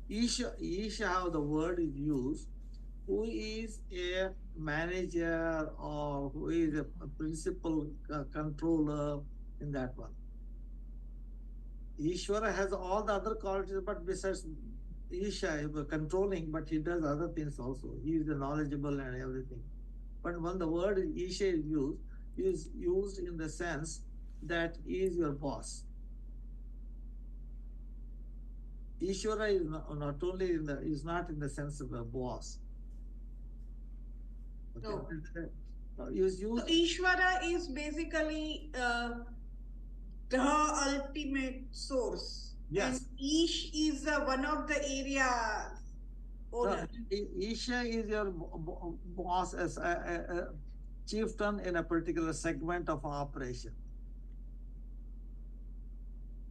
Speaker 1: Isha, how the word is used, who is a manager or who is a principal controller in that one. Ishvara has all the other qualities, but besides Isha, controlling, but he does other things also. He is knowledgeable and everything. But when the word Isha is used in the sense that he is your boss. Ishvara is not only is not in the sense of a boss. Okay.
Speaker 3: No. So Ishvara is basically the ultimate source.
Speaker 1: Yes.
Speaker 3: And Ish is one of the area owner.
Speaker 1: Isha is your boss as a chieftain in a particular segment of operation.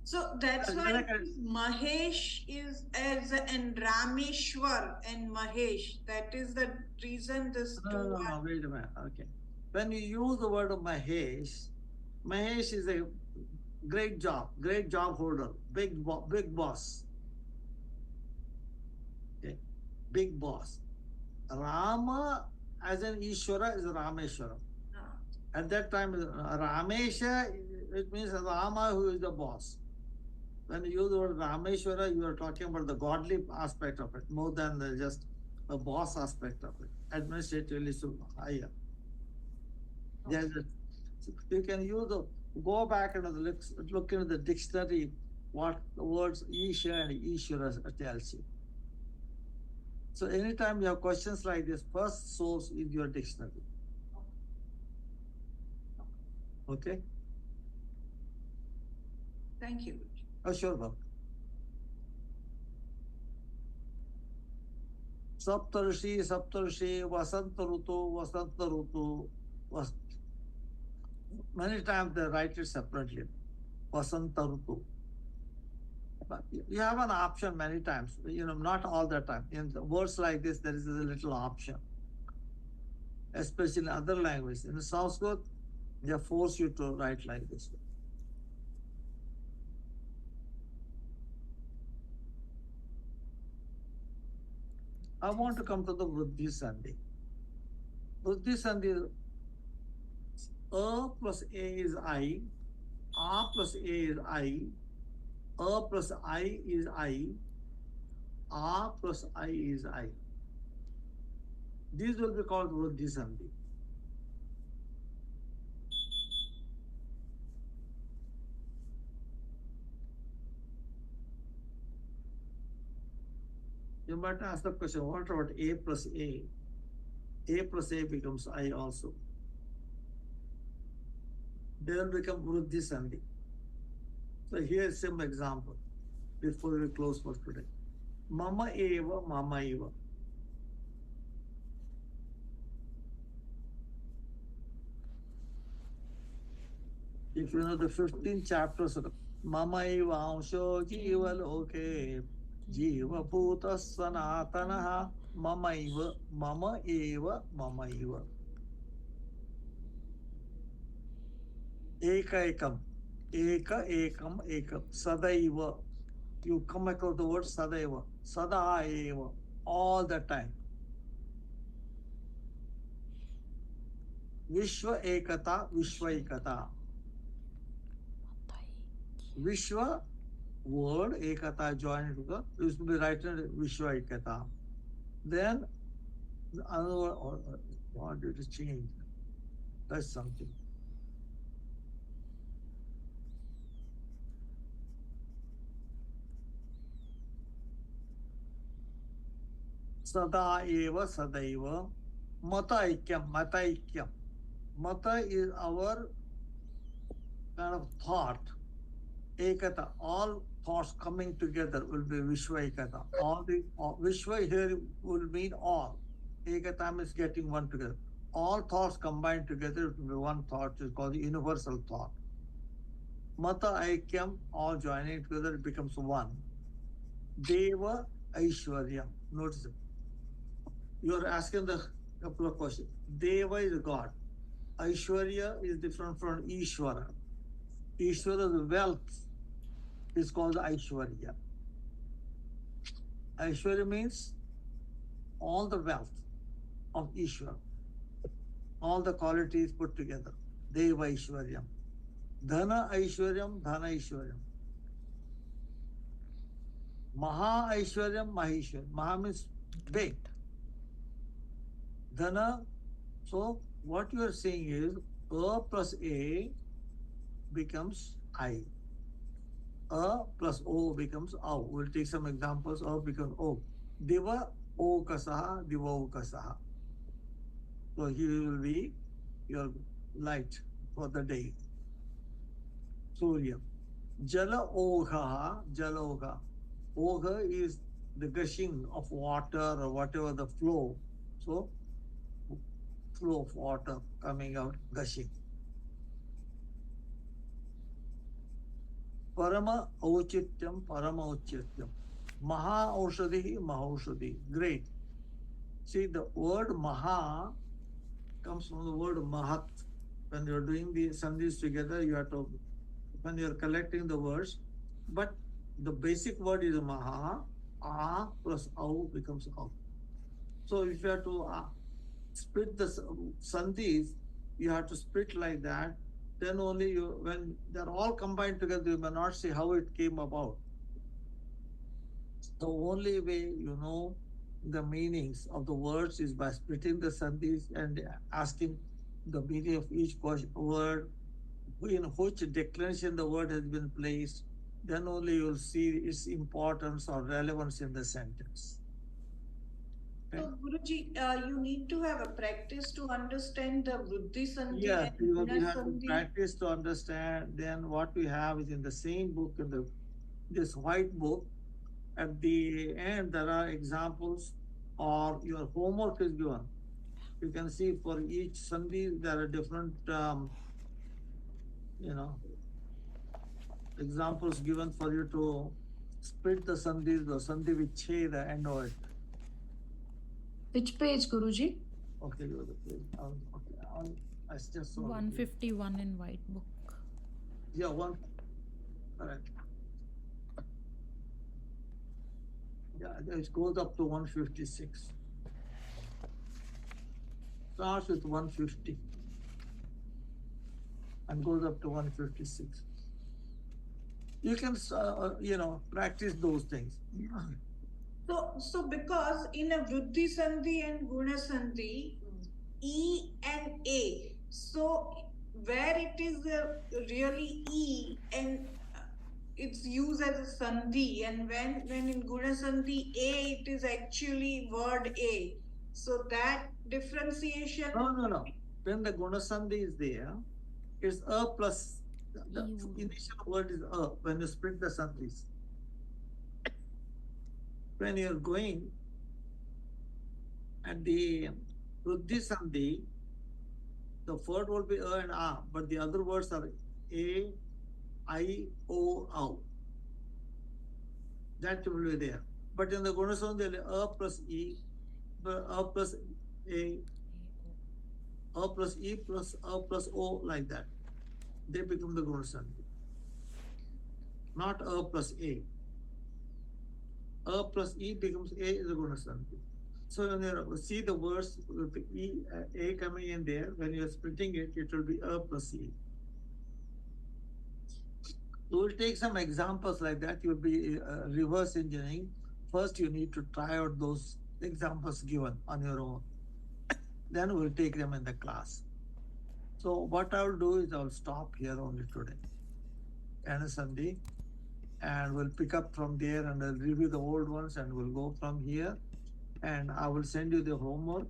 Speaker 3: So that's why Mahesh is as and Rameshwar and Mahesh. That is the reason this
Speaker 1: No, wait a minute. Okay. When you use the word of Mahesh is a great job holder, big boss. Okay. Big boss. Rama as an Ishvara is Rameshwara. At that time, Ramesha, it means Rama who is the boss. When you use the word Rameshwara, you are talking about the godly aspect of it, more than just the boss aspect of it. Administratively, so higher. You can go back and look into the dictionary what the words Isha and Ishvara tells you. So anytime you have questions like this, first source is your dictionary. Okay?
Speaker 3: Thank you.
Speaker 1: Oh, sure, Bob. Saptarshi, Vasanta Rutu, many times they write it separately. Vasanta Rutu. But you have an option many times, not all the time. In words like this, there is a little option. Especially in other languages. In Sanskrit, they force you to write like this. I want to come to the Vruddhi Sandhi. Vruddhi Sandhi, A plus A is I, A plus A is I, A plus I is I, A plus I is I. These will be called Vruddhi Sandhi. You might ask the question, what about A plus A? A plus A becomes I also. They will become Vruddhi Sandhi. So here is some example before we close for today. Mama eva, mama eva. If you know the 15 chapters of Mamaiva Ansho Jiva Loke Jiva Bhuta Sanatanaha Mamaiva Mama Eva Mamaiva Eka Ekam Eka Ekam Ekam Sadaiva. You come across the word Sadaiva, Sada Eva, all the time. Vishwa Ekata, Vishwa Ekata. Vishwa word Ekata joined together. It used to be written Vishwa Ekata. Then another word, what did it change? That's something. Sada Eva Sadaiva. Mata Ikyam, Mata Ikyam. Mata is our kind of thought. Ekata, all thoughts coming together will be Vishwa Ekata. Vishwa here will mean all. Ekata means getting one together. All thoughts combined together will be one thought, is called the universal thought. Mata Aikyam, all joining together, it becomes one. Deva Aishwarya. Notice it. You are asking the couple of questions. Deva is God. Aishwarya is different from Ishwara. Ishwara's wealth is called Aishwarya. Aishwarya means all the wealth of Ishwara, all the qualities put together. Deva Aishwaryam. Dhana Aishwaryam, Dhana Aishwaryam. Maha Aishwaryam, Maheshwaryam. Maha means big. Dhana, so what you are saying is A plus A becomes I. A plus O becomes O. We'll take some examples. A becomes O. Diva O kasaha, Diva O kasaha. So he will be your light for the day. Surya. Jala Ogha, Jala Ogha. Ogha is the gushing of water or whatever the flow. So, flow of water coming out, gushing. Parama Auchityam, Parama Auchityam. Maha Aushadhi, Mahaushadhi. Great. See, the word Maha comes from the word Mahat. When you're doing the sandhis together, you have to, when you're collecting the words, but the basic word is Maha, A plus Au becomes Au. So if you have to split the sandhis, you have to split like that. Then only you, when they're all combined together, you may not see how it came about. The only way you know the meanings of the words is by splitting the sandhis and asking the meaning of each word, in which declension the word has been placed. Then only you'll see its importance or relevance in the sentence.
Speaker 3: So, Guruji, you need to have a practice to understand the Vruddhi Sandhi
Speaker 1: Yes,
Speaker 3: and
Speaker 1: you
Speaker 3: Guna
Speaker 1: have to
Speaker 3: Sandhi.
Speaker 1: practice to understand. Then what we have is in the same book, in this white book, at the end there are examples or your homework is given. You can see for each sandhi there are different examples given for you to split the sandhis, the sandhi vicheda and all it.
Speaker 7: Which page, Guruji?
Speaker 1: Okay, you're the page. I just saw
Speaker 6: 151 in white book.
Speaker 1: Yeah, one. Correct. Yeah, it goes up to 156. Starts with 150 and goes up to 156. You can, practice those things.
Speaker 3: So because in a Vruddhi Sandhi and Guna Sandhi, E and A, so where it is really E and it's used as a Sandhi, and when in Guna Sandhi A, it is actually word A. So that differentiation.
Speaker 1: No. When the Guna Sandhi is there, it's A plus, the initial word is A when you split the sandhis. When you're going at the Vruddhi Sandhi, the word will be A and A, but the other words are A, I, O, O. That will be there. But in the Gunasandhi, there will be A plus E, A plus A, A plus E plus A plus O, like that. They become the Gunasandhi. Not A plus A. A plus E becomes A is the Gunasandhi. So when you see the words with the E, A coming in there, when you are splitting it, it will be A plus E. So we'll take some examples like that. You'll be reverse engineering. First, you need to try out those examples given on your own. Then we'll take them in the class. So what I'll do is I'll stop here only today. Anasandhi. And we'll pick up from there and I'll review the old ones and we'll go from here. And I will send you the homework.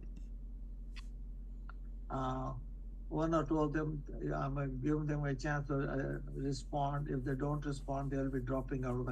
Speaker 1: One or two of them, I might give them a chance to respond. If they don't respond, they'll be dropping out of the